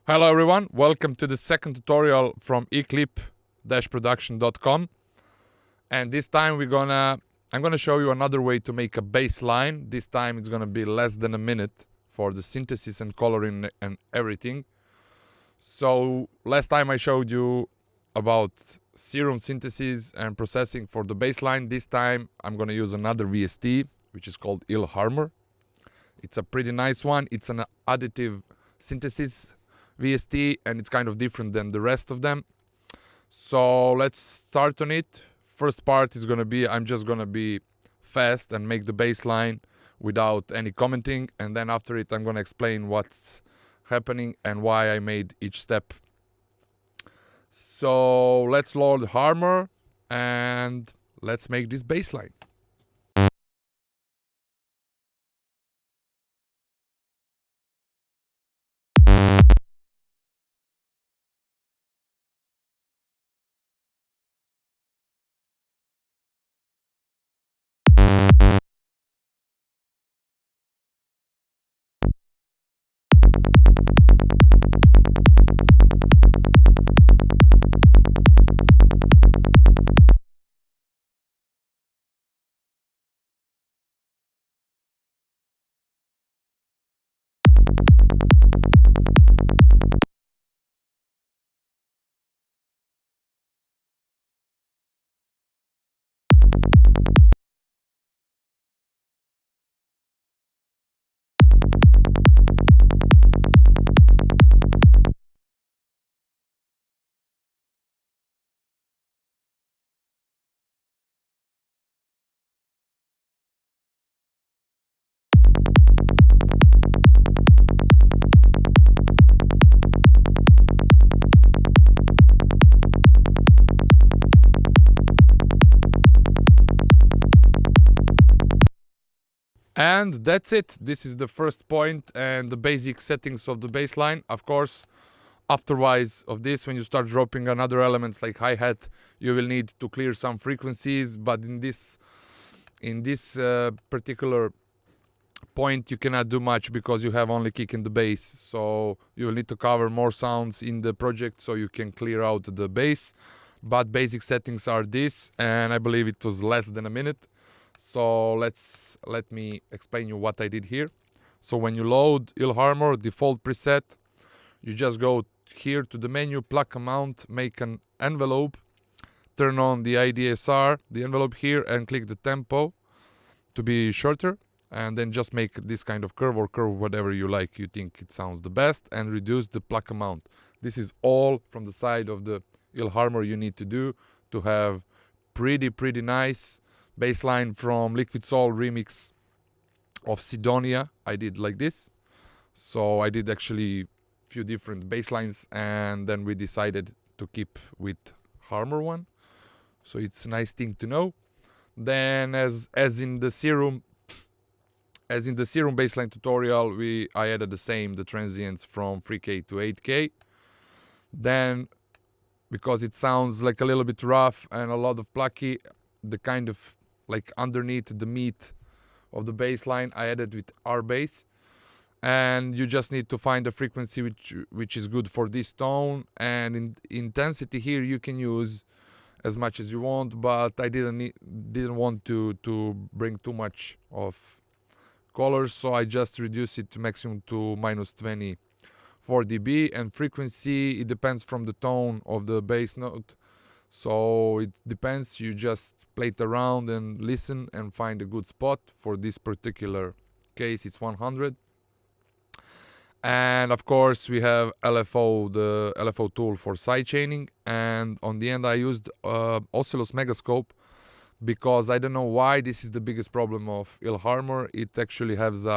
Hello everyone, welcome to the second tutorial from EClip-production.com. And this time I'm gonna show you another way to make a bass line. This time it's gonna be less than a minute for the synthesis and coloring and everything. So last time I showed you about serum synthesis and processing for the bass line. This time I'm gonna use another VST, which is called Ilharmor. It's a pretty nice one. It's an additive synthesis VST, and it's kind of different than the rest of them. So let's start on it. First part is gonna be, I'm just gonna be fast and make the bass line without any commenting, and then after it I'm gonna explain what's happening and why I made each step. So let's load Harmor and let's make this bass line. And that's it. This is the first point and the basic settings of the bass line. Of course, afterwise of this, when you start dropping another elements like hi-hat, you will need to clear some frequencies, but in this particular point you cannot do much because you have only kick in the bass, so you will need to cover more sounds in the project so you can clear out the bass. But basic settings are this, and I believe it was less than a minute. So let me explain you what I did here. So when you load Ilharmor default preset, you just go here to the menu, pluck amount, make an envelope, turn on the IDSR, the envelope here, and click the tempo to be shorter, and then just make this kind of curve or curve whatever you like, you think it sounds the best, and reduce the pluck amount. This is all from the side of the Ilharmor you need to do to have pretty nice bassline from Liquid Soul remix of Sidonia. I did like this. So I did actually few different basslines, and then we decided to keep with Harmor one. So it's a nice thing to know. Then as in the serum bassline tutorial, I added the transients from 3K to 8K. Then because it sounds like a little bit rough and a lot of plucky, the kind of like underneath the meat of the bass line I added with R bass, and you just need to find a frequency which is good for this tone. And in intensity here you can use as much as you want, but I didn't want to bring too much of colors, so I just reduced it to maximum to -24 dB. And frequency, it depends from the tone of the bass note. So it depends, you just play it around and listen and find a good spot. For this particular case it's 100. And of course we have LFO, the LFO tool for sidechaining. And on the end I used Oscillos Megascope, because I don't know why this is the biggest problem of Ilharmor. It actually has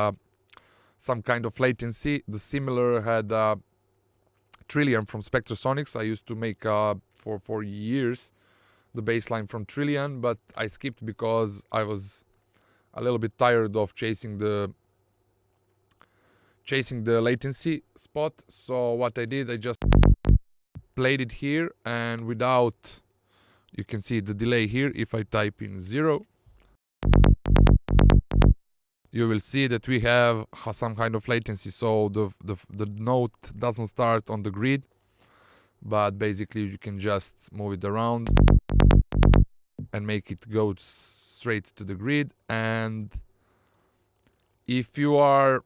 some kind of latency. The similar had Trillion from Spectrasonics. I used to make for years the bassline from Trillion, but I skipped because I was a little bit tired of chasing the latency spot. So what I did, I just played it here, and without, you can see the delay here. If I type in 0, you will see that we have some kind of latency, so the note doesn't start on the grid, but basically you can just move it around and make it go straight to the grid. And if you are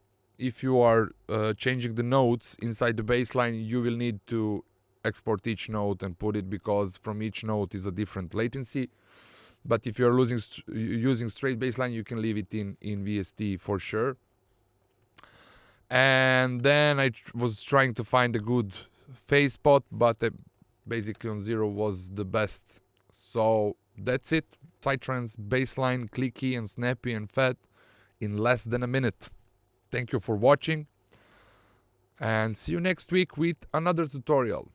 changing the notes inside the bassline, you will need to export each note and put it, because from each note is a different latency. But if you're using straight bassline, you can leave it in VST for sure. And then I was trying to find a good phase spot, but basically on 0 was the best. So that's it. Psytrance bassline, clicky and snappy and fat in less than a minute. Thank you for watching, and see you next week with another tutorial.